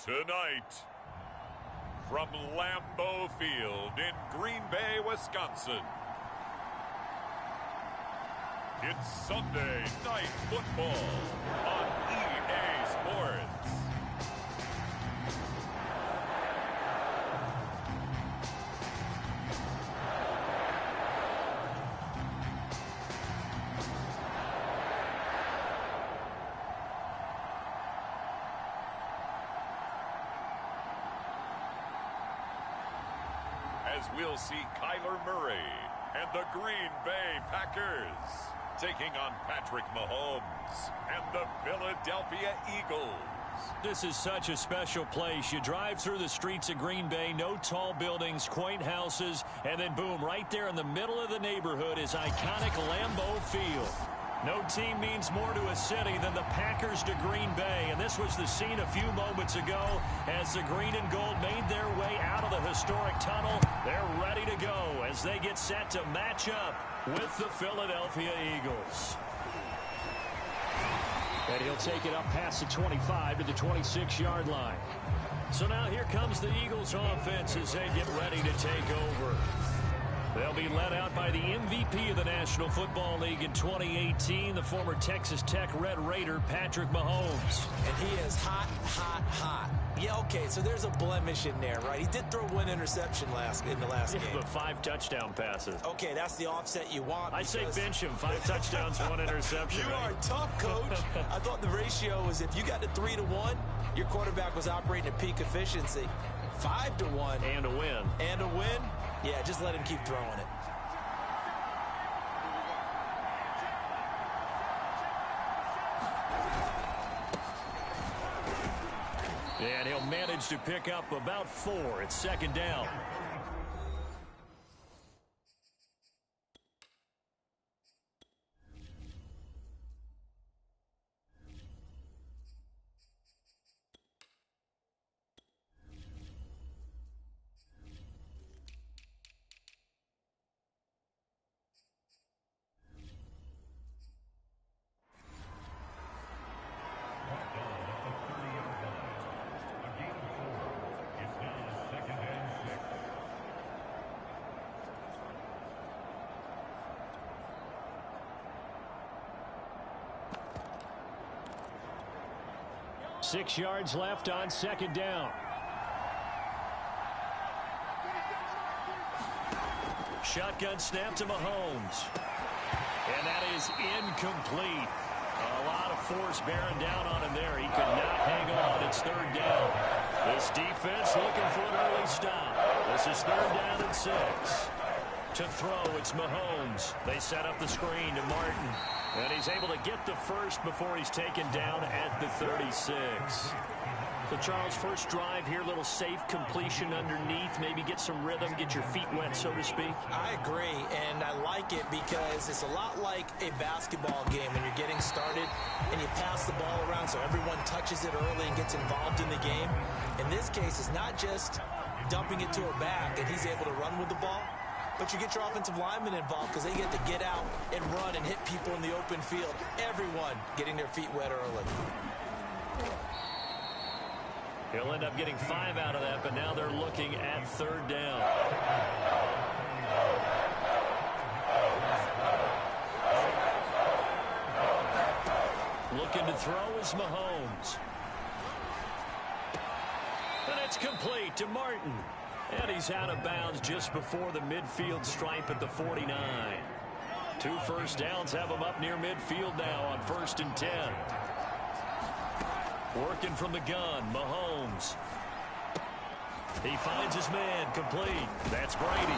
Tonight, from Lambeau Field in Green Bay, Wisconsin, it's Sunday Night Football on EA Sports. As we'll see Kyler Murray and the Green Bay Packers taking on Patrick Mahomes and the Philadelphia Eagles. This is such a special place. You drive through the streets of Green Bay, no tall buildings, quaint houses, and then boom, right there in the middle of the neighborhood is iconic Lambeau Field. No team means more to a city than the Packers to Green Bay, and this was the scene a few moments ago as the green and gold made their way out of the historic tunnel. They're ready to go as they get set to match up with the Philadelphia Eagles. And he'll take it up past the 25 to the 26-yard line. So now here comes the Eagles offense as they get ready to take over. They'll be led out by the MVP of the National Football League in 2018, the former Texas Tech Red Raider, Patrick Mahomes. And he is hot, hot, hot. Yeah, okay, so there's a blemish in there, right? He did throw one interception in the last game. But 5 touchdown passes. Okay, that's the offset you want. I say bench him. 5 touchdowns, 1 interception. You are tough, Coach. I thought the ratio was if you got to 3-1, your quarterback was operating at peak efficiency. 5-1. And a win. And a win? Yeah, just let him keep throwing it. And he'll manage to pick up about 4. It's second down. Six yards left on second down. Shotgun snap to Mahomes. And that is incomplete. A lot of force bearing down on him there. He could not hang on. It's third down. This defense looking for an early stop. This is third down and 6. To throw, it's Mahomes. They set up the screen to Martin. And he's able to get the first before he's taken down at the 36. So, Charles, first drive here, little safe completion underneath. Maybe get some rhythm, get your feet wet, so to speak. I agree, and I like it because it's a lot like a basketball game when you're getting started and you pass the ball around so everyone touches it early and gets involved in the game. In this case, it's not just dumping it to a back and he's able to run with the ball. But you get your offensive linemen involved because they get to get out and run and hit people in the open field. Everyone getting their feet wet early. He'll end up getting 5 out of that, but now they're looking at third down. Looking to throw is Mahomes. And it's complete to Martin. And he's out of bounds just before the midfield stripe at the 49. 2 first downs have him up near midfield now on 1st and 10. Working from the gun, Mahomes. He finds his man, complete. That's Brady.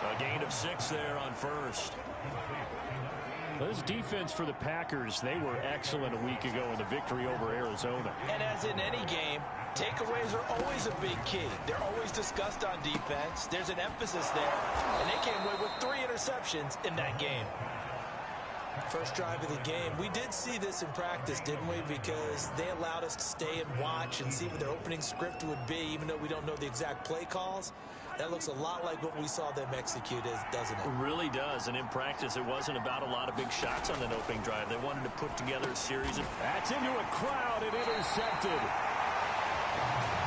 A gain of 6 there on 1st. This defense for the Packers, they were excellent a week ago in the victory over Arizona. And as in any game, takeaways are always a big key. They're always discussed on defense. There's an emphasis there. And they came away with 3 interceptions in that game. First drive of the game. We did see this in practice, didn't we? Because they allowed us to stay and watch and see what their opening script would be, even though we don't know the exact play calls. That looks a lot like what we saw them execute, doesn't it? It really does. And in practice, it wasn't about a lot of big shots on that opening drive. They wanted to put together a series of... That's into a crowd and intercepted.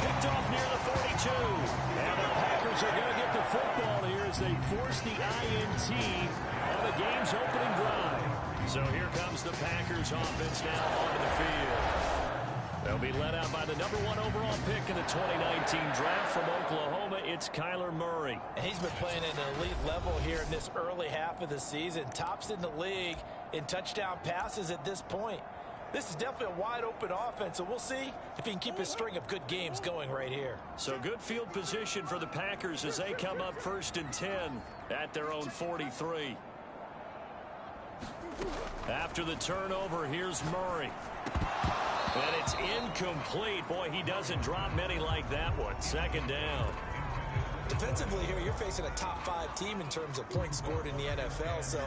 Picked off near the 42. And the Packers are going to get the football here as they force the INT on the game's opening drive. So here comes the Packers offense now onto the field. They'll be led out by the number 1 overall pick in the 2019 draft from Oklahoma. It's Kyler Murray. And he's been playing at an elite level here in this early half of the season. Tops in the league in touchdown passes at this point. This is definitely a wide-open offense, so we'll see if he can keep his string of good games going right here. So good field position for the Packers as they come up 1st and 10 at their own 43. After the turnover, here's Murray. And it's incomplete. Boy, he doesn't drop many like that one. 2nd down. Defensively here, you're facing a top-5 team in terms of points scored in the NFL. So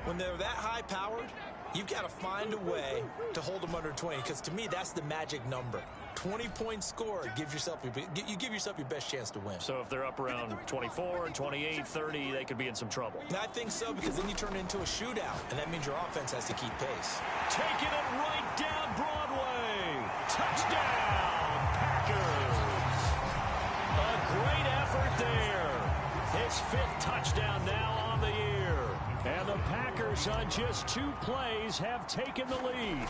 when they're that high-powered, you've got to find a way to hold them under 20. Because to me, that's the magic number. 20 points scored, you give yourself your best chance to win. So if they're up around 24, 28, 30, they could be in some trouble. I think so, because then you turn it into a shootout, and that means your offense has to keep pace. Taking it right down Broadway. Touchdown, Packers. A great effort there. His 5th touchdown now on the year. And the Packers on just 2 plays have taken the lead.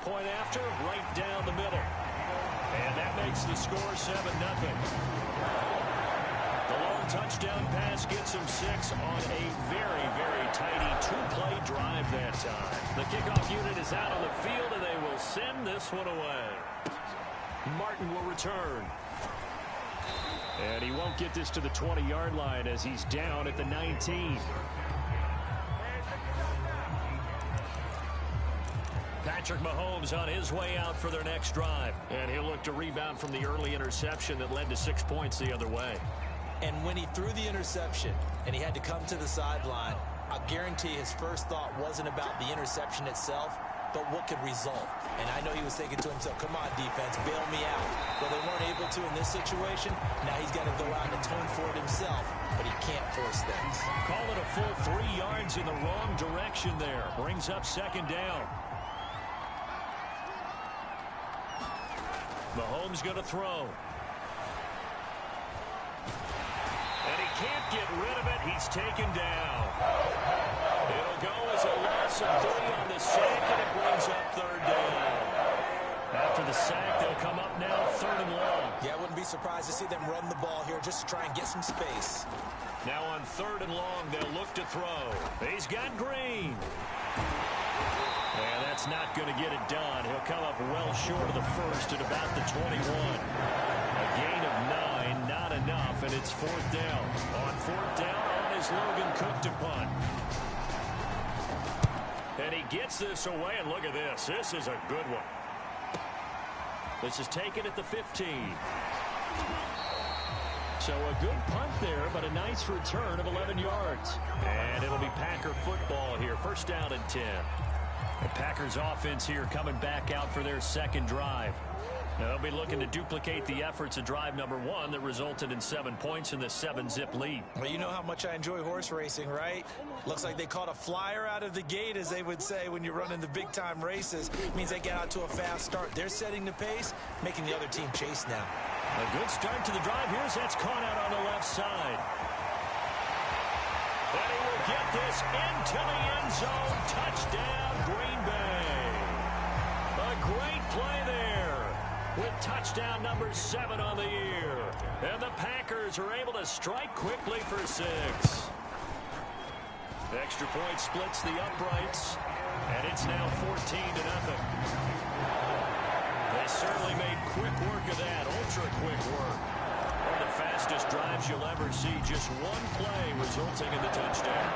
Point after, right down the middle. And that makes the score 7-0. The long touchdown pass gets him 6 on a very, very tidy 2-play drive that time. The kickoff unit is out on the field, and they will send this one away. Martin will return. And he won't get this to the 20-yard line as he's down at the 19. Patrick Mahomes on his way out for their next drive. And he'll look to rebound from the early interception that led to 6 points the other way. And when he threw the interception and he had to come to the sideline, I guarantee his first thought wasn't about the interception itself, but what could result. And I know he was thinking to himself, come on, defense, bail me out. Well, they weren't able to in this situation. Now he's got to go out and atone for it himself, but he can't force things. Call it a full 3 yards in the wrong direction there. Brings up 2nd down. Mahomes going to throw. And he can't get rid of it. He's taken down. It'll go as a loss of 3 on the sack, and it brings up 3rd down. After the sack, they'll come up now 3rd and long. Yeah, I wouldn't be surprised to see them run the ball here just to try and get some space. Now on 3rd and long, they'll look to throw. He's got Green. And that's not going to get it done. He'll come up well short of the first at about the 21. A gain of 9, not enough, and it's 4th down. On 4th down, on is Logan Cook to punt. And he gets this away, and look at this. This is a good one. This is taken at the 15. So a good punt there, but a nice return of 11 yards. And it'll be Packer football here. 1st down and 10. The Packers offense here coming back out for their 2nd drive. Now they'll be looking to duplicate the efforts of drive number 1 that resulted in 7 points in the 7-zip lead. Well, you know how much I enjoy horse racing, right? Looks like they caught a flyer out of the gate, as they would say when you're running the big-time races. It means they get out to a fast start. They're setting the pace, making the other team chase now. A good start to the drive. Here's that's caught out on the left side. And he will get this into the end zone. Touchdown, Green Bay. A great play there with touchdown number 7 on the year. And the Packers are able to strike quickly for 6. The extra point splits the uprights, and it's now 14-0. They certainly made quick work of that, ultra-quick work. One of the fastest drives you'll ever see. Just one play resulting in the touchdown.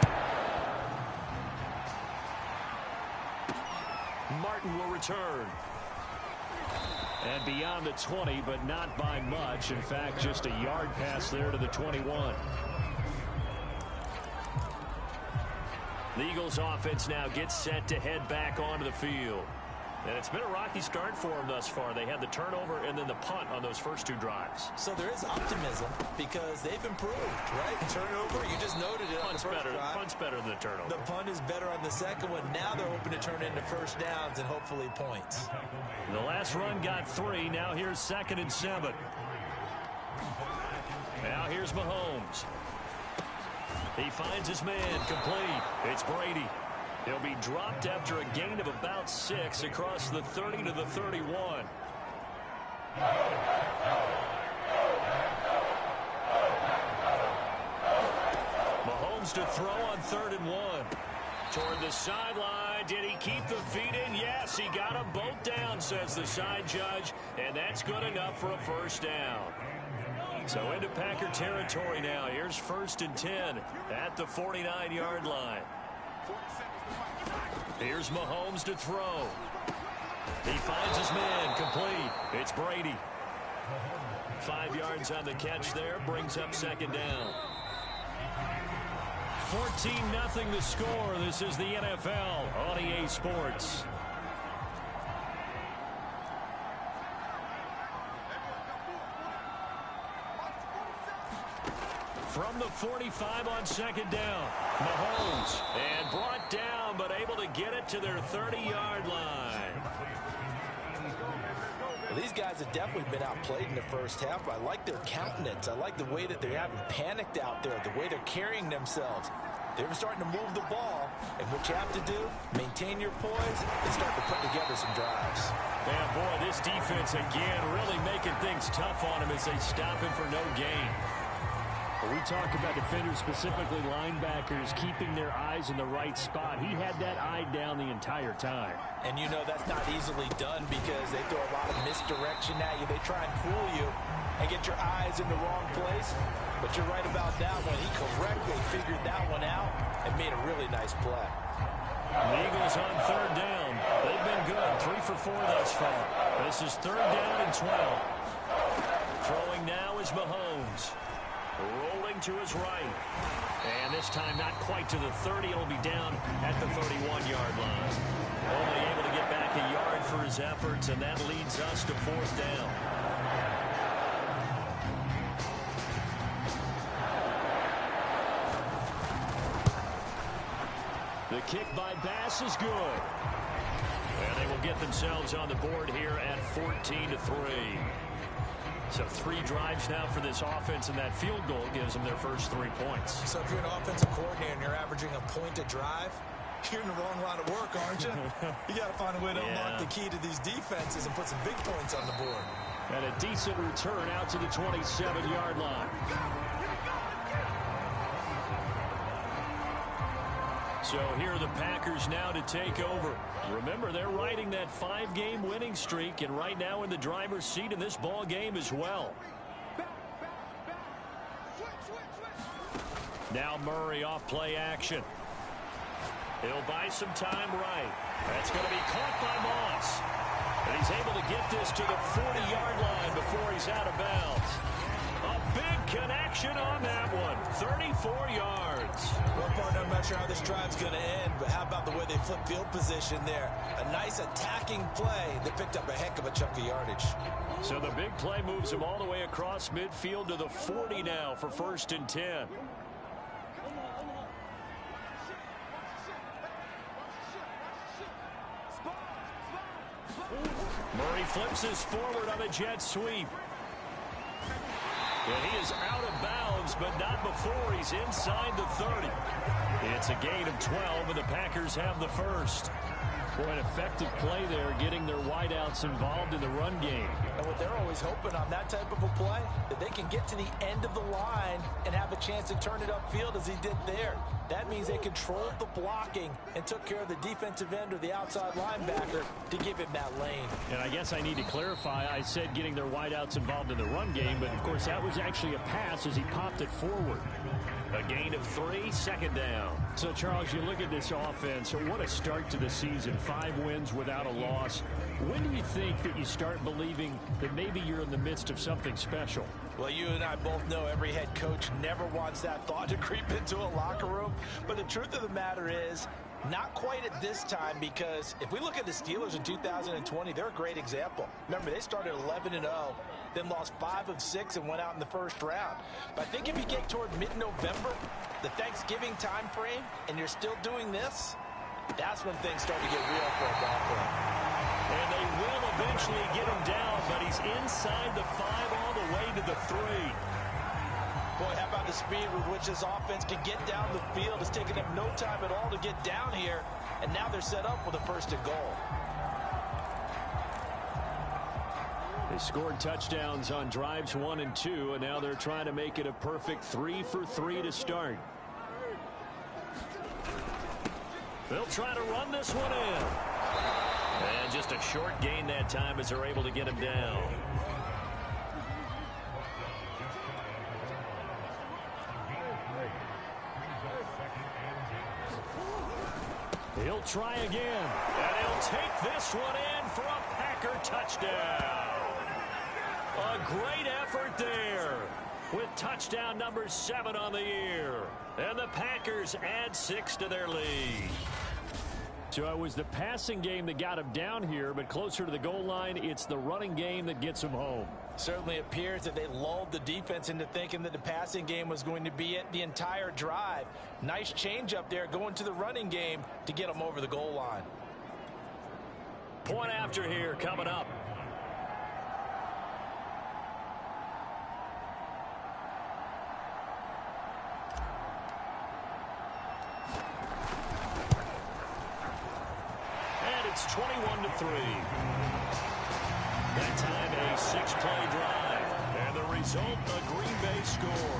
Martin will return. And beyond the 20, but not by much. In fact, just a yard pass there to the 21. The Eagles offense now gets set to head back onto the field. And it's been a rocky start for them thus far. They had the turnover and then the punt on those first 2 drives. So there is optimism because they've improved, right? Turnover, you just noted it on the first drive. Punt's better than the turnover. The punt is better on the second one. Now they're hoping to turn into first downs and hopefully points. The last run got 3. Now here's 2nd and 7. Now here's Mahomes. He finds his man complete. It's Brady. He'll be dropped after a gain of about 6 across the 30 to the 31. Mahomes to throw on 3rd and 1. Toward the sideline. Did he keep the feet in? Yes, he got them both down, says the side judge. And that's good enough for a first down. So into Packer territory now. Here's 1st and 10 at the 49-yard line. Here's Mahomes to throw. He finds his man complete. It's Brady. 5 yards on the catch there. Brings up 2nd down. 14-0 the score. This is the NFL on EA Sports. From the 45 on 2nd down. Mahomes. And brought down, but able to get it to their 30-yard line. Well, these guys have definitely been outplayed in the first half. I like their countenance. I like the way that they haven't panicked out there, the way they're carrying themselves. They're starting to move the ball, and what you have to do, maintain your poise and start to put together some drives. Man, boy, this defense again really making things tough on them as they stop him for no gain. We talk about defenders, specifically linebackers, keeping their eyes in the right spot. He had that eye down the entire time. And you know that's not easily done because they throw a lot of misdirection at you. They try and fool you and get your eyes in the wrong place. But you're right about that one. He correctly figured that one out and made a really nice play. The Eagles on 3rd down. They've been good. 3 for 4 thus far. This is 3rd down and 12. Throwing now is Mahomes. Rolling to his right. And this time not quite to the 30. It'll be down at the 31-yard line. Only able to get back a yard for his efforts, and that leads us to 4th down. The kick by Bass is good. And they will get themselves on the board here at 14-3. So 3 drives now for this offense, and that field goal gives them their first 3 points. So if you're an offensive coordinator and you're averaging a point a drive, you're in the wrong line of work, aren't you? You got to find a way to unlock the key to these defenses and put some big points on the board. And a decent return out to the 27-yard line. So here are the Packers now to take over. Remember, they're riding that 5-game winning streak, and right now in the driver's seat in this ball game as well. Now Murray off play action. He'll buy some time right. That's going to be caught by Moss. And he's able to get this to the 40-yard line before he's out of bounds. A big connection on that one. 34 yards. Well, partner, I'm not sure how this drive's going to end, but how about the way they flip field position there? A nice attacking play that picked up a heck of a chunk of yardage. So the big play moves him all the way across midfield to the 40 now for 1st and 10. Murray flips this forward on a jet sweep. And he is out of bounds, but not before he's inside the 30. It's a gain of 12, and the Packers have the first. Boy, an effective play there, getting their wideouts involved in the run game. And what they're always hoping on that type of a play, that they can get to the end of the line and have a chance to turn it upfield as he did there. That means they controlled the blocking and took care of the defensive end or the outside linebacker to give him that lane. And I guess I need to clarify, I said getting their wideouts involved in the run game, but of course that was actually a pass as he popped it forward. A gain of 3, 2nd down. So, Charles, you look at this offense, what a start to the season. 5 wins without a loss. When do you think that you start believing that maybe you're in the midst of something special? Well, you and I both know every head coach never wants that thought to creep into a locker room. But the truth of the matter is, Not quite at this time, because if we look at the Steelers in 2020, they're a great example. Remember, they started 11-0, then lost 5 of 6 and went out in the first round. But I think if you get toward mid-November, the Thanksgiving time frame, and you're still doing this, that's when things start to get real for a ball club. And they will eventually get him down, but he's inside the 5 all the way to the 3. Boy, how about the speed with which this offense can get down the field? It's taken them no time at all to get down here, and now they're set up with a 1st and goal. They scored touchdowns on drives 1 and 2, and now they're trying to make it a perfect 3 for 3 to start. They'll try to run this one in. And just a short gain that time as they're able to get him down. He'll try again. And he'll take this one in for a Packer touchdown. A great effort there with touchdown number 7 on the year. And the Packers add 6 to their lead. So it was the passing game that got him down here, but closer to the goal line, it's the running game that gets him home. Certainly appears that they lulled the defense into thinking that the passing game was going to be it the entire drive. Nice change up there going to the running game to get them over the goal line. Point after here coming up. It's 21-3. That time a 6-play drive. And the result, a Green Bay score.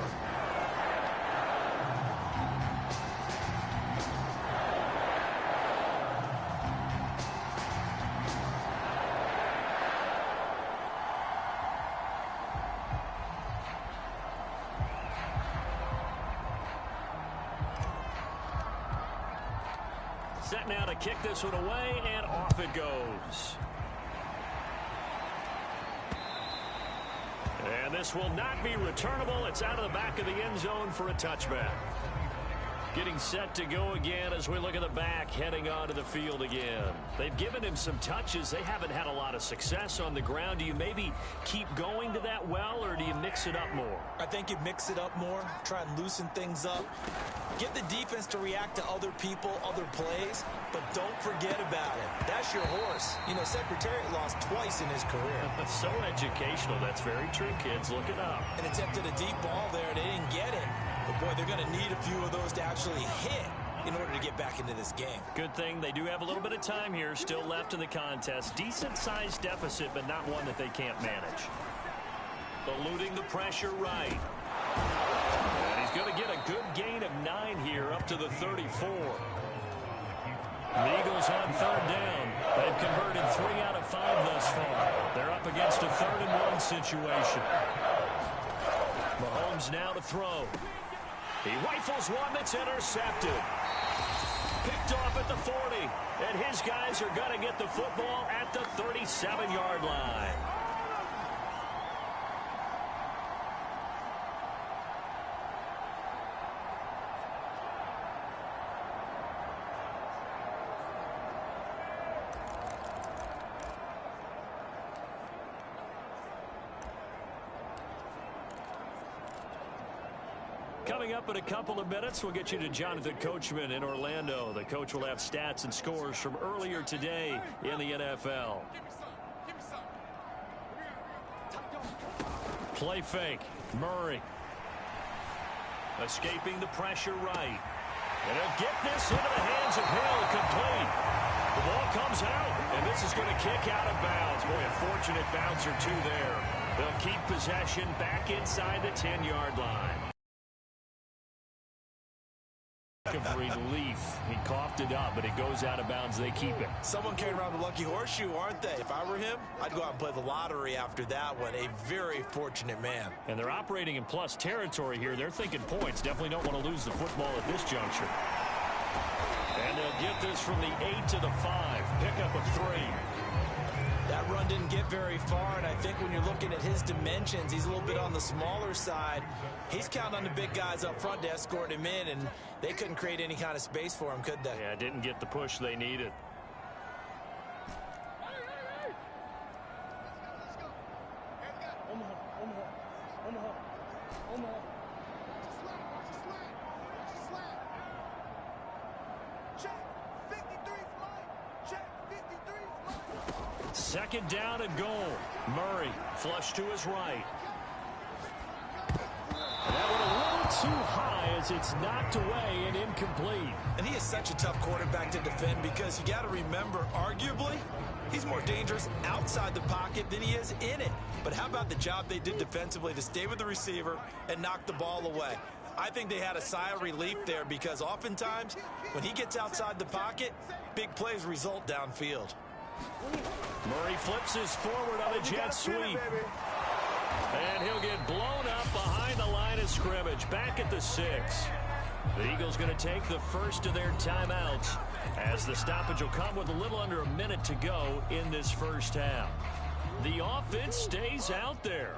Set now to kick this one away, and off it goes. And this will not be returnable. It's out of the back of the end zone for a touchback. Getting set to go again as we look at the back, heading onto the field again. They've given him some touches. They haven't had a lot of success on the ground. Do you maybe keep going to that well, or do you mix it up more? I think you mix it up more, try and loosen things up. Get the defense to react to other people, other plays, but don't forget about it. That's your horse. You know, Secretariat lost twice in his career. So educational. That's very true, kids. Look it up. And attempted a deep ball there. They didn't get it. But, boy, they're going to need a few of those to actually hit in order to get back into this game. Good thing they do have a little bit of time here still left in the contest. Decent-sized deficit, but not one that they can't manage. Eluding the pressure right. And he's going to get a good gain of 9 here up to the 34. The Eagles on 3rd down. They've converted 3 out of 5 thus far. They're up against a 3rd and 1 situation. Mahomes now to throw. He rifles one that's intercepted. Picked off at the 40. And his guys are going to get the football at the 37-yard line. Coming up in a couple of minutes, we'll get you to Jonathan Coachman in Orlando. The coach will have stats and scores from earlier today in the NFL. Play fake. Murray. Escaping the pressure right. And he'll get this into the hands of Hill. Complete. The ball comes out, and this is going to kick out of bounds. Boy, a fortunate bounce or two there. They'll keep possession back inside the 10-yard line. Of relief. He coughed it up, but it goes out of bounds. They keep it. Someone carrying around the lucky horseshoe, aren't they? If I were him, I'd go out and play the lottery after that one. A very fortunate man. And they're operating in plus territory here. They're thinking points. Definitely don't want to lose the football at this juncture. And they'll get this from the 8 to the 5. Pickup of 3. That run didn't get very far, and I think when you're looking at his dimensions, he's a little bit on the smaller side. He's counting on the big guys up front to escort him in, and they couldn't create any kind of space for him, could they? Yeah, didn't get the push they needed. Second down and goal. Murray flush to his right. That one a little too high as it's knocked away and incomplete. And he is such a tough quarterback to defend because you got to remember, arguably, he's more dangerous outside the pocket than he is in it. But how about the job they did defensively to stay with the receiver and knock the ball away? I think they had a sigh of relief there because oftentimes when he gets outside the pocket, big plays result downfield. Murray flips his forward on a jet sweep. And he'll get blown up behind the line of scrimmage, back at the 6. The Eagles going to take the first of their timeouts as the stoppage will come with a little under a minute to go in this first half. The offense stays out there.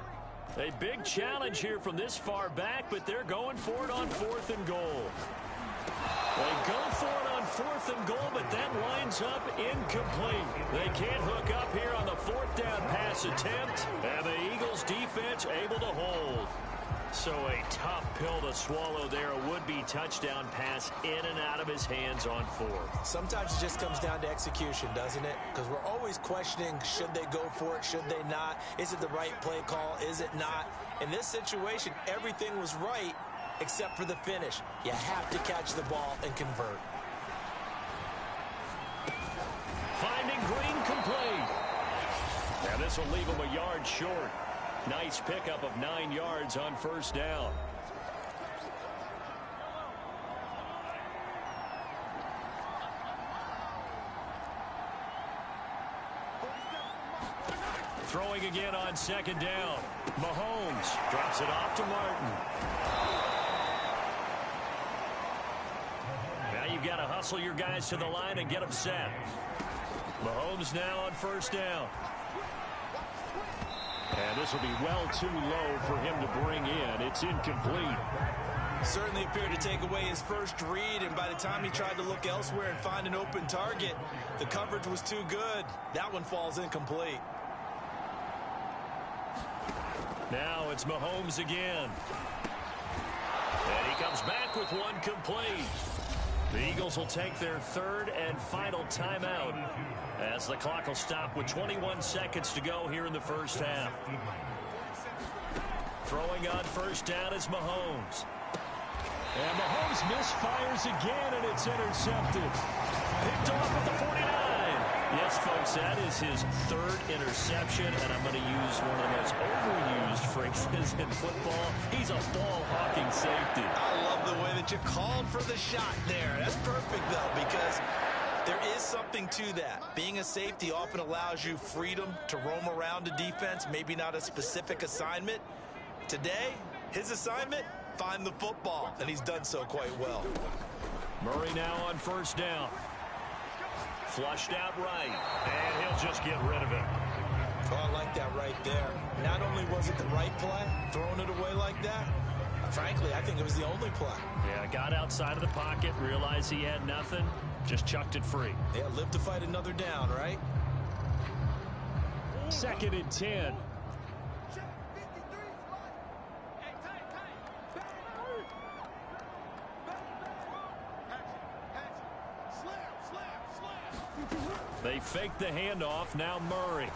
A big challenge here from this far back, but they're going for it on 4th and goal. They go for it on 4th and goal, but that winds up incomplete. They can't hook up here on the 4th down pass attempt, and the Eagles defense able to hold. So a tough pill to swallow there. A would-be touchdown pass in and out of his hands on 4th. Sometimes it just comes down to execution, doesn't it? Because we're always questioning, should they go for it, should they not? Is it the right play call? Is it not? In this situation, everything was right except for the finish. You have to catch the ball and convert. Finding Green complete. Now this will leave him a yard short. Nice pickup of 9 yards on 1st down. Throwing again on 2nd down. Mahomes drops it off to Martin. Now you've got to hustle your guys to the line and get them set. Mahomes now on 1st down. And this will be well too low for him to bring in. It's incomplete. Certainly appeared to take away his first read, and by the time he tried to look elsewhere and find an open target, the coverage was too good. That one falls incomplete. Now it's Mahomes again. And he comes back with one complete. The Eagles will take their 3rd and final timeout as the clock will stop with 21 seconds to go here in the first half. Throwing on 1st down is Mahomes. And Mahomes misfires again, and it's intercepted. Picked off at the 49. Yes, folks, that is his 3rd interception, and I'm going to use one of the most overused phrases in football. He's a ball-hawking safety. I love the way that you called for the shot there. That's perfect, though, because there is something to that. Being a safety often allows you freedom to roam around a defense, maybe not a specific assignment. Today, his assignment, find the football, and he's done so quite well. Murray now on 1st down. Flushed out right, and he'll just get rid of it. Oh, I like that right there. Not only was it the right play, throwing it away like that, frankly, I think it was the only play. Yeah, got outside of the pocket, realized he had nothing, just chucked it free. Yeah, live to fight another down, right? 2nd and 10. They fake the handoff. Now Murray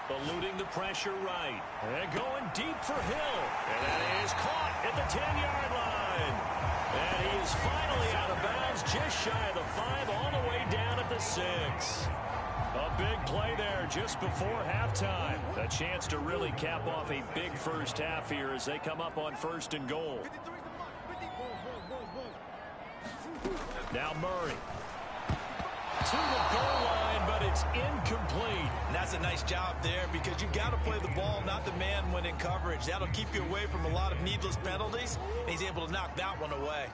eluding the pressure right. And going deep for Hill. And that is caught at the 10-yard line. And he is finally out of bounds, just shy of the 5, all the way down at the 6. A big play there just before halftime. A chance to really cap off a big first half here as they come up on 1st and goal. Now Murray. To the goal line, but it's incomplete. And that's a nice job there because you've got to play the ball, not the man when in coverage. That'll keep you away from a lot of needless penalties, and he's able to knock that one away.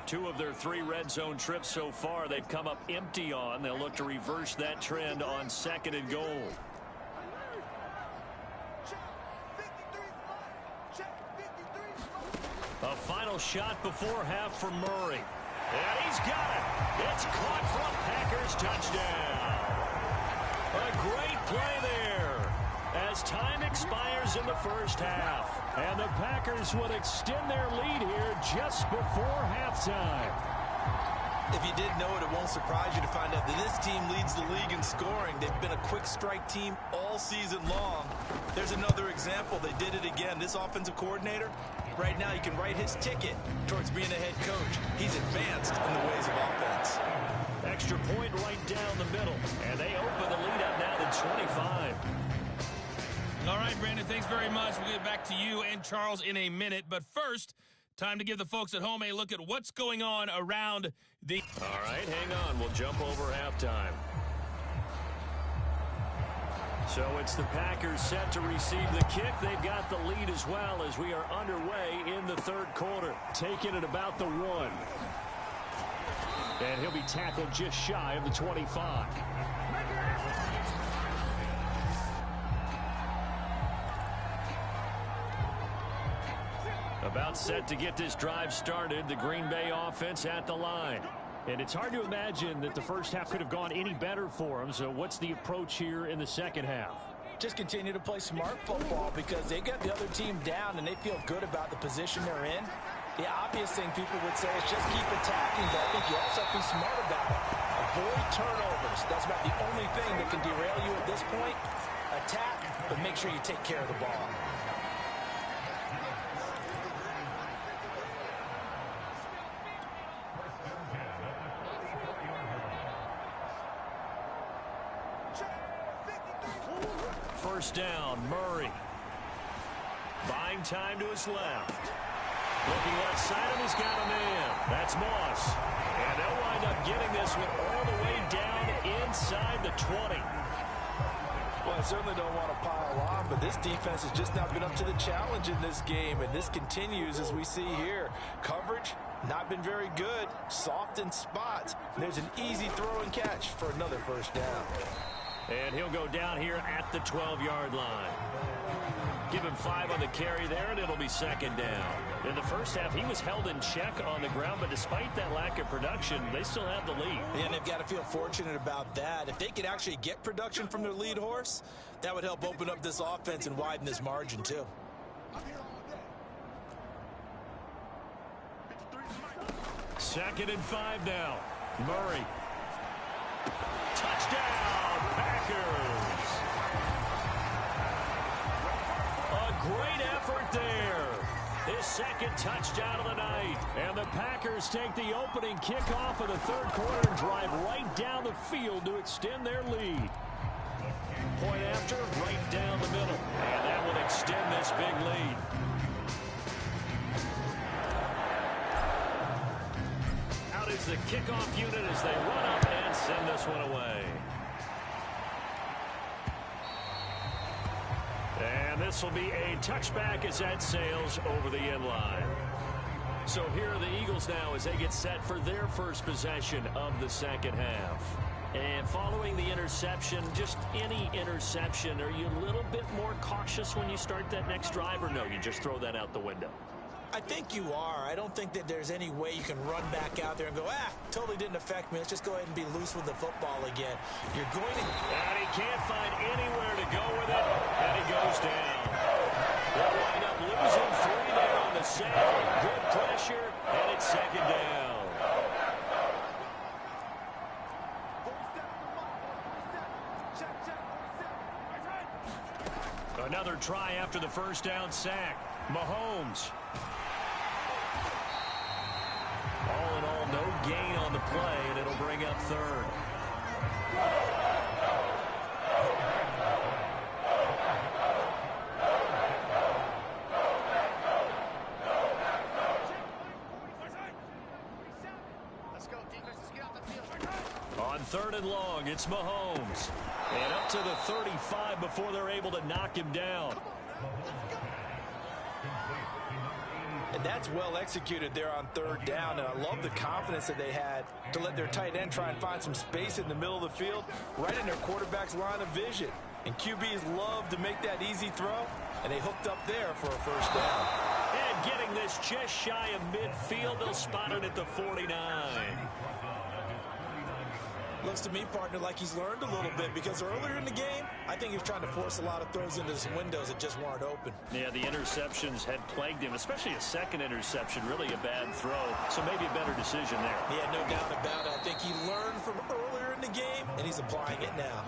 2 of their 3 red zone trips so far they've come up empty on. They'll look to reverse that trend on 2nd and goal. final shot before half for Murray. And he's got it. It's caught for a Packers touchdown. A great play there as time expires in the first half. And the Packers would extend their lead here just before halftime. If you didn't know it, it won't surprise you to find out that this team leads the league in scoring. They've been a quick strike team all season long. There's another example. They did it again. This offensive coordinator, right now, you can write his ticket towards being a head coach. He's advanced in the ways of offense. Extra point right down the middle. And they open the lead up now to 25. All right, Brandon, thanks very much. We'll get back to you and Charles in a minute. But first, time to give the folks at home a look at what's going on around the... All right, hang on. We'll jump over halftime. So it's the Packers set to receive the kick. They've got the lead as well as we are underway in the third quarter. Taking it about the 1. And he'll be tackled just shy of the 25. About set to get this drive started. The Green Bay offense at the line. And it's hard to imagine that the first half could have gone any better for them. So what's the approach here in the second half? Just continue to play smart football because they got the other team down and they feel good about the position they're in. The obvious thing people would say is just keep attacking, but I think you also have to be smart about it. Avoid turnovers. That's about the only thing that can derail you at this point. Attack, but make sure you take care of the ball. First down, Murray. Buying time to his left. Looking left side of, he's got a man. That's Moss. And they'll wind up getting this one all the way down inside the 20. Well, I certainly don't want to pile on, but this defense has just not been up to the challenge in this game, and this continues as we see here. Coverage, not been very good. Soft in spots. There's an easy throw and catch for another first down. And he'll go down here at the 12-yard line. Give him 5 on the carry there, and it'll be second down. In the first half, he was held in check on the ground, but despite that lack of production, they still have the lead. And they've got to feel fortunate about that. If they could actually get production from their lead horse, that would help open up this offense and widen this margin, too. Second and 5 now. Murray. Touchdown, Packers. A great effort there. His second touchdown of the night. And the Packers take the opening kickoff of the third quarter and drive right down the field to extend their lead. Point after, right down the middle. And that will extend this big lead. Out is the kickoff unit as they run up and send this one away. And this will be a touchback as that sails over the end line. So here are the Eagles now as they get set for their first possession of the second half. And following the interception, just any interception, are you a little bit more cautious when you start that next drive, or no, you just throw that out the window? I think you are. I don't think that there's any way you can run back out there and go, totally didn't affect me. Let's just go ahead and be loose with the football again. You're going to... And he can't find anywhere to go with it, and he goes down. They'll wind up losing 3 there on the sack. Good pressure, and it's second down. Another try after the first down sack. Mahomes. All in all, no gain on the play, and it'll bring up third. On third and long, it's Mahomes. And up to the 35 before they're able to knock him down. And that's well executed there on third down, and I love the confidence that they had to let their tight end try and find some space in the middle of the field, right in their quarterback's line of vision. And QBs love to make that easy throw, and they hooked up there for a first down. And getting this just shy of midfield. They'll spot it at the 49. Looks to me, partner, like he's learned a little bit, because earlier in the game, I think he was trying to force a lot of throws into some windows that just weren't open. Yeah, the interceptions had plagued him, especially a second interception, really a bad throw. So maybe a better decision there. Yeah, no doubt about it. I think he learned from earlier in the game, and he's applying it now.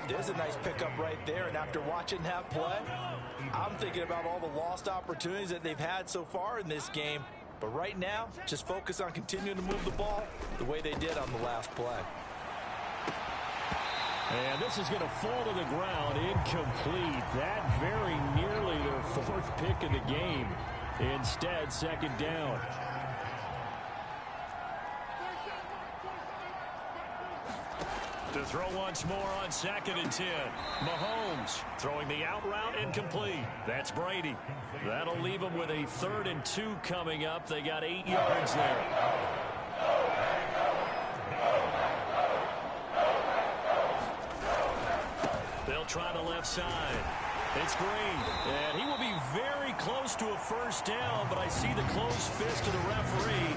There's a nice pickup right there, and after watching that play, I'm thinking about all the lost opportunities that they've had so far in this game. But right now, just focus on continuing to move the ball the way they did on the last play. And this is going to fall to the ground, incomplete. That very nearly their fourth pick of the game. Instead, second down. To throw once more on 2nd and 10. Mahomes throwing the out route incomplete. That's Brady. That'll leave them with a 3rd and 2 coming up. They got 8 yards there. They'll try the left side. It's Green, and he will be very close to a first down, but I see the closed fist of the referee,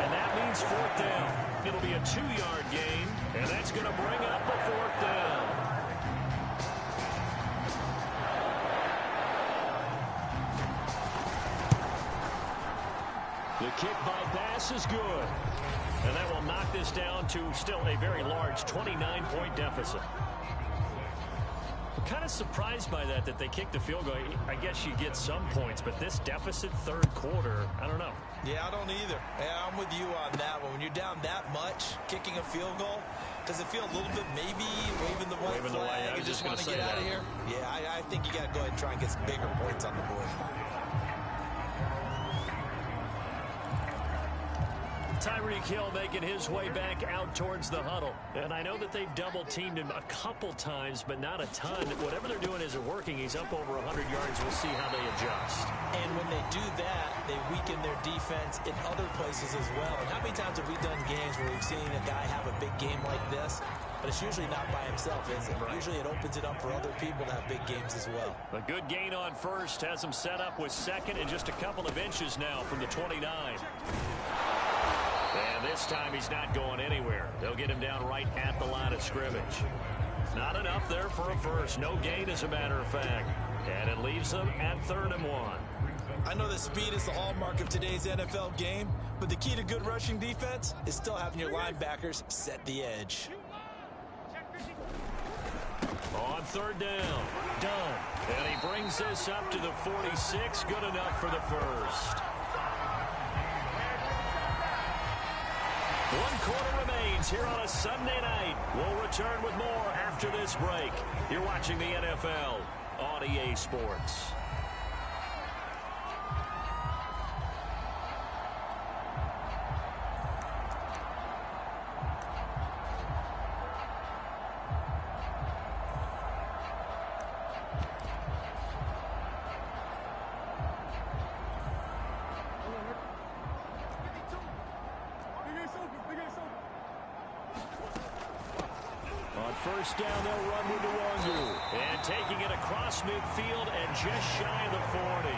and that means 4th down. It'll be a 2-yard gain, and that's going to bring up the 4th down. The kick by Bass is good, and that will knock this down to still a very large 29-point deficit. Kind of surprised by that they kicked the field goal. I guess you get some points, but this deficit 3rd quarter, I don't know. Yeah, I don't either. Yeah, I'm with you on that one. When you're down that much, kicking a field goal, does it feel a little bit maybe waving the white flag and just want to get out of here? Yeah, I think you got to go ahead and try and get some bigger points on the board. Tyreek Hill making his way back out towards the huddle. And I know that they've double-teamed him a couple times, but not a ton. Whatever they're doing isn't working. He's up over 100 yards. We'll see how they adjust. And when they do that, they weaken their defense in other places as well. And how many times have we done games where we've seen a guy have a big game like this? But it's usually not by himself, is it? Right. Usually it opens it up for other people to have big games as well. A good gain on first has them set up with 2nd and just a couple of inches now from the 29. And this time he's not going anywhere. They'll get him down right at the line of scrimmage. Not enough there for a first. No gain, as a matter of fact. And it leaves them at 3rd and 1. I know that speed is the hallmark of today's NFL game, but the key to good rushing defense is still having your linebackers set the edge. On 3rd down, done. And he brings this up to the 46. Good enough for the first. 1 quarter remains here on a Sunday night. We'll return with more after this break. You're watching the NFL on EA Sports. First down, they'll run with Nwangu. And taking it across midfield and just shy of the 40.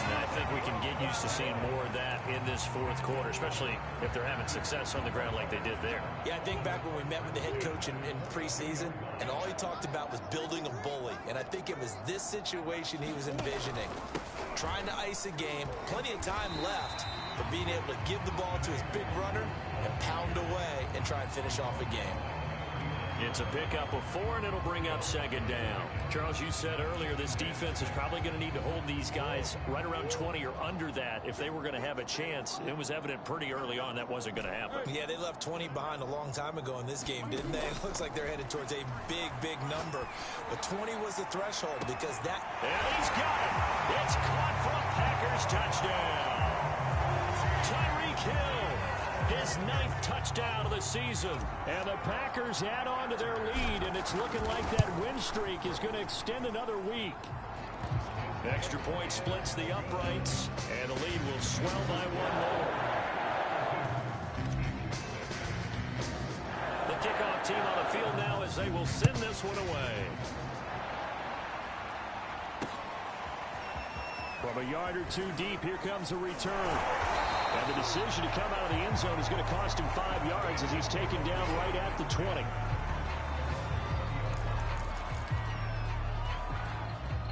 And I think we can get used to seeing more of that in this 4th quarter, especially if they're having success on the ground like they did there. Yeah, I think back when we met with the head coach in preseason, and all he talked about was building a bully. And I think it was this situation he was envisioning. Trying to ice a game, plenty of time left, but being able to give the ball to his big runner and pound away and try and finish off a game. It's a pickup of 4, and it'll bring up 2nd down. Charles, you said earlier this defense is probably going to need to hold these guys right around 20 or under that if they were going to have a chance. It was evident pretty early on that wasn't going to happen. Yeah, they left 20 behind a long time ago in this game, didn't they? It looks like they're headed towards a big, big number. But 20 was the threshold because that... And he's got it. It's caught for a Packers touchdown. Tyreek Hill, his 9th touchdown of the season. And the Packers add on to their lead, and it's looking like that win streak is going to extend another week. Extra point splits the uprights, and the lead will swell by 1 more. The kickoff team on the field now as they will send this one away. From a yard or two deep, here comes a return. And the decision to come out of the end zone is going to cost him 5 yards as he's taken down right at the 20.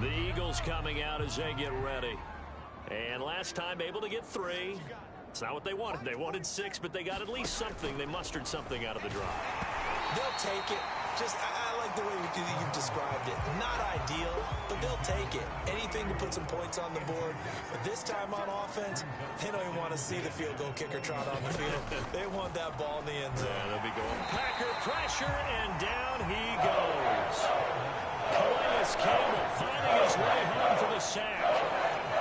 The Eagles coming out as they get ready. And last time able to get 3. It's not what they wanted. They wanted 6, but they got at least something. They mustered something out of the drive. They'll take it. I like the way you've described it. Not ideal, but they'll take it. Anything to put some points on the board. But this time on offense, they don't even want to see the field goal kicker trot on the field. They want that ball in the end zone. Yeah, they'll be going. Packer pressure, and down he goes. Calais Campbell finding his way home for the sack.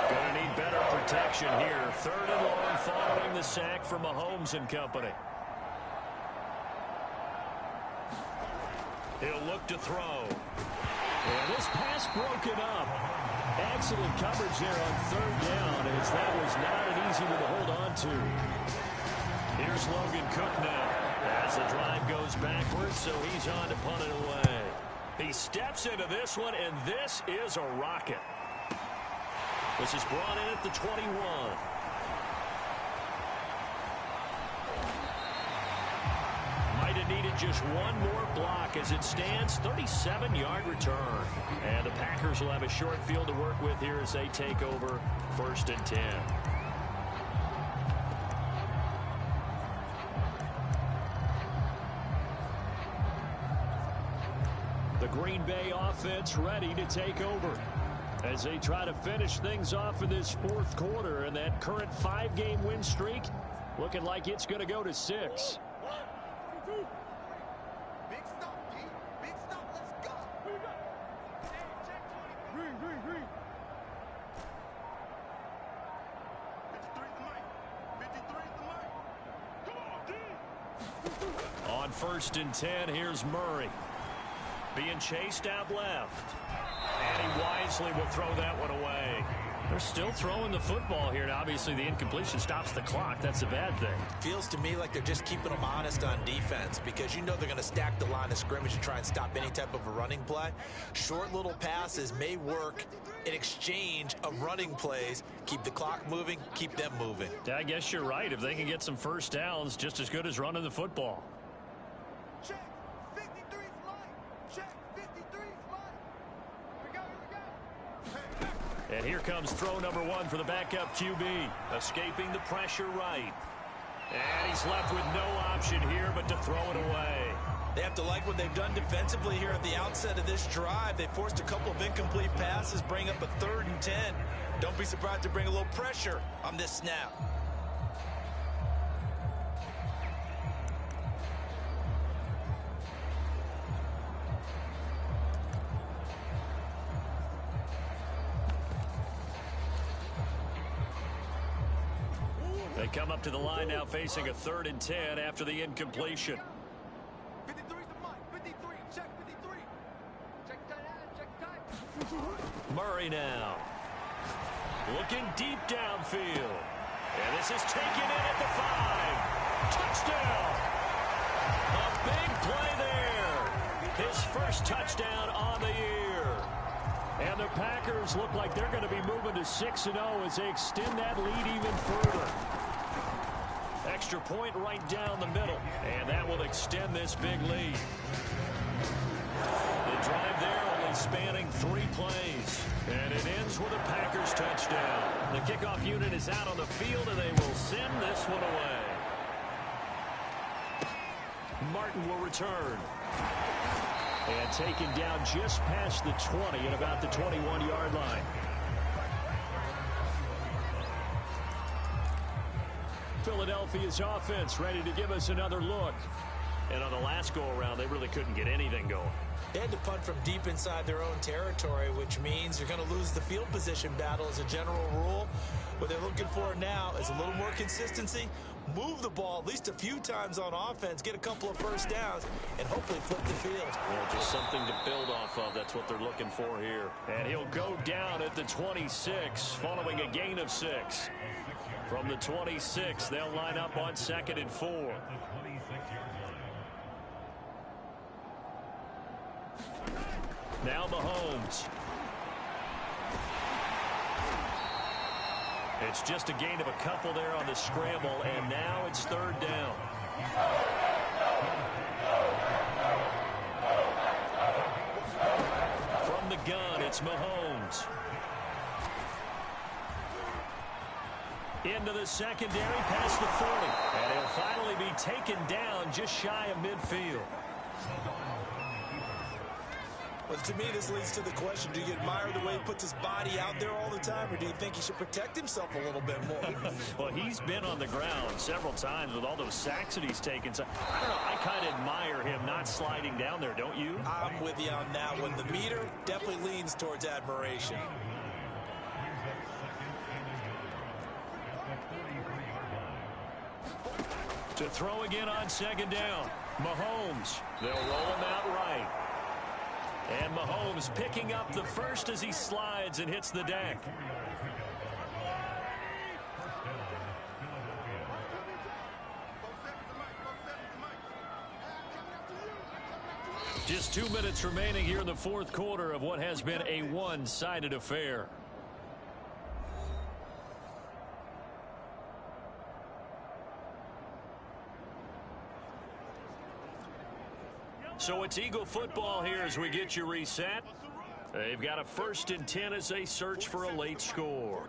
Going to need better protection here. 3rd and long following the sack from Mahomes and company. He'll look to throw. And this pass broken up. Excellent coverage there on 3rd down, as that was not an easy one to hold on to. Here's Logan Cook now as the drive goes backwards, so he's on to punt it away. He steps into this one, and this is a rocket. This is brought in at the 21. Might have needed just one more block as it stands. 37-yard return. And the Packers will have a short field to work with here as they take over 1st and 10. The Green Bay offense ready to take over as they try to finish things off in this 4th quarter, and that current 5-game win streak looking like it's going to go to 6. On 1st and 10, here's Murray. Being chased out left. And he wisely will throw that one away. They're still throwing the football here, and obviously the incompletion stops the clock. That's a bad thing. Feels to me like they're just keeping them honest on defense, because you know they're going to stack the line of scrimmage and try and stop any type of a running play. Short little passes may work in exchange of running plays. Keep the clock moving, keep them moving. I guess you're right. If they can get some first downs, just as good as running the football. Check. 53's line. Check. 53's line. Here we go. And here comes throw number 1 for the backup QB. Escaping the pressure right. And he's left with no option here but to throw it away. They have to like what they've done defensively here at the outset of this drive. They forced a couple of incomplete passes, bring up a 3rd and 10. Don't be surprised to bring a little pressure on this snap. They come up to the line now facing a 3rd and 10 after the incompletion. 53's the mark. 53. Check 53. Check tight end. Check tight. Murray now. Looking deep downfield. And this is taken in at the 5. Touchdown. A big play there. His first touchdown on the year. And the Packers look like they're going to be moving to 6-0 as they extend that lead even further. Extra point right down the middle, and that will extend this big lead. The drive there only spanning 3 plays, and it ends with a Packers touchdown. The kickoff unit is out on the field, and they will send this one away. Martin will return. And taken down just past the 20 at about the 21-yard line. Philadelphia's offense ready to give us another look. And on the last go-around, they really couldn't get anything going. They had to punt from deep inside their own territory, which means you're going to lose the field position battle as a general rule. What they're looking for now is a little more consistency, move the ball at least a few times on offense, get a couple of first downs, and hopefully flip the field. Well, just something to build off of. That's what they're looking for here. And he'll go down at the 26 following a gain of 6. From the 26, they'll line up on 2nd and 4. Now Mahomes. It's just a gain of a couple there on the scramble, and now it's third down. From the gun, it's Mahomes. Into the secondary, past the 40. And he'll finally be taken down just shy of midfield. Well, to me, this leads to the question, do you admire the way he puts his body out there all the time, or do you think he should protect himself a little bit more? Well, he's been on the ground several times with all those sacks that he's taken. So, I don't know, I kind of admire him not sliding down there, don't you? I'm with you on that one. The meter definitely leans towards admiration. To throw again on second down. Mahomes. They'll roll him out right. And Mahomes picking up the first as he slides and hits the deck. Just 2 minutes remaining here in the fourth quarter of what has been a one-sided affair. So it's Eagle football here as we get you reset. They've got a 1st and 10 as they search for a late score.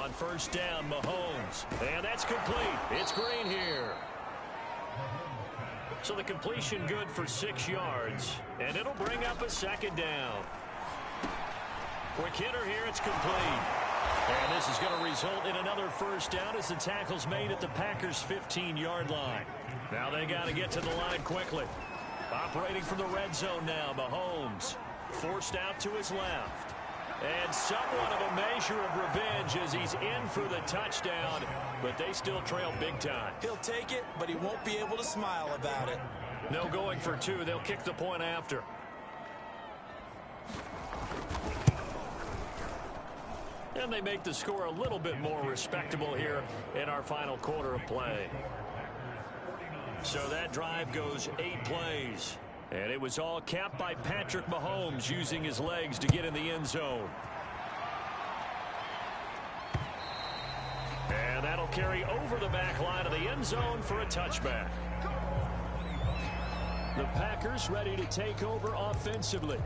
On first down, Mahomes. And that's complete. It's Green here. So the completion good for 6 yards. And it'll bring up a second down. Quick hitter here. It's complete. And this is going to result in another first down as the tackle's made at the Packers' 15-yard line. Now they got to get to the line quickly. Operating from the red zone now, Mahomes forced out to his left. And somewhat of a measure of revenge as he's in for the touchdown, but they still trail big time. He'll take it, but he won't be able to smile about it. No going for 2. They'll kick the point after. And they make the score a little bit more respectable here in our final quarter of play. So that drive goes 8 plays. And it was all capped by Patrick Mahomes using his legs to get in the end zone. And that'll carry over the back line of the end zone for a touchback. The Packers ready to take over offensively.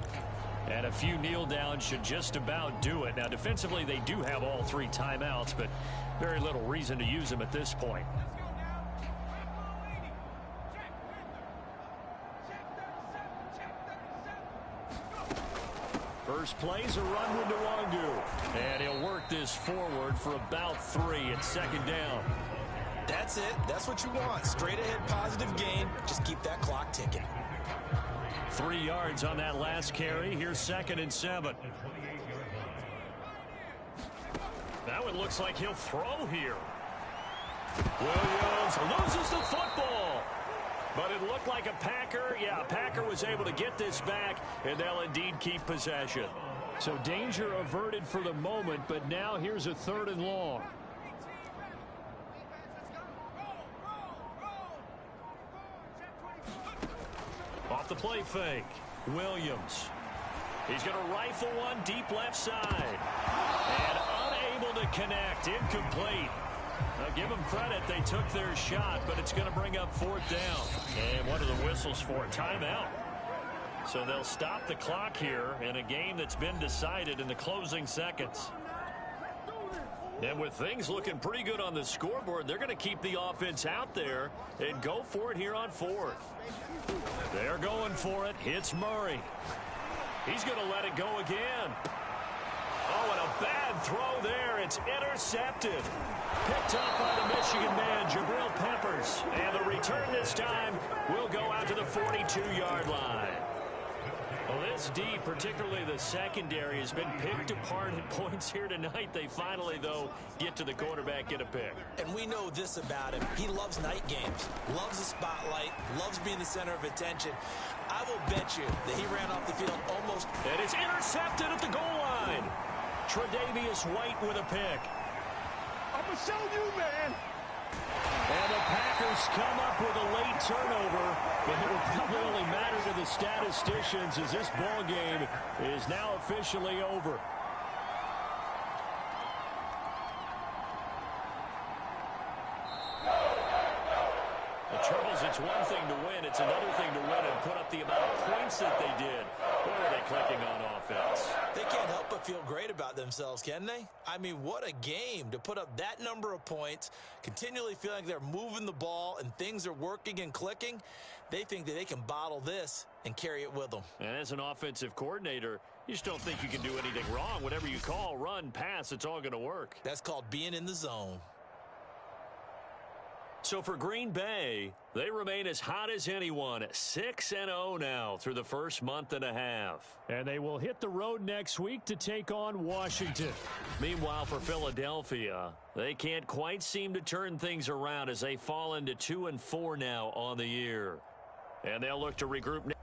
And a few kneel downs should just about do it. Now, defensively, they do have all 3 timeouts, but very little reason to use them at this point. First play's a run with Nwangu. And he'll work this forward for about 3 at second down. That's it. That's what you want. Straight ahead positive gain. Just keep that clock ticking. 3 yards on that last carry. Here's 2nd and 7. Now it looks like he'll throw here. Williams loses the football. But it looked like a Packer. Yeah, a Packer was able to get this back, and they'll indeed keep possession. So danger averted for the moment, but now here's a 3rd and long. Off the play fake, Williams. He's going to rifle one deep left side. And unable to connect, incomplete. Now give them credit, they took their shot, but it's going to bring up 4th down. And what are the whistles for? Timeout. So they'll stop the clock here in a game that's been decided in the closing seconds. And with things looking pretty good on the scoreboard, they're going to keep the offense out there and go for it here on 4th. They're going for it. It's Murray. He's going to let it go again. Oh, and a bad throw there. It's intercepted. Picked up by the Michigan man, Jabril Peppers. And the return this time will go out to the 42-yard line. Well, this D, particularly the secondary, has been picked apart at points here tonight. They finally, though, get to the quarterback, get a pick. And we know this about him. He loves night games, loves the spotlight, loves being the center of attention. I will bet you that he ran off the field almost. And it's intercepted at the goal line. Tre'Davious White with a pick. I'm going to show you, man. And the Packers Eagles come up with a late turnover, but it will probably only matter to the statisticians as this ball game is now officially over. Charles, it's one thing to win. It's another thing to win and put up the amount of points that they did. Boy, are they clicking on offense. They can't help but feel great about themselves, can they? I mean, what a game to put up that number of points, continually feeling like they're moving the ball and things are working and clicking. They think that they can bottle this and carry it with them. And as an offensive coordinator, you just don't think you can do anything wrong. Whatever you call, run, pass, it's all going to work. That's called being in the zone. So for Green Bay, they remain as hot as anyone, 6-0 now through the first month and a half. And they will hit the road next week to take on Washington. Meanwhile, for Philadelphia, they can't quite seem to turn things around as they fall into 2-4 now on the year. And they'll look to regroup next.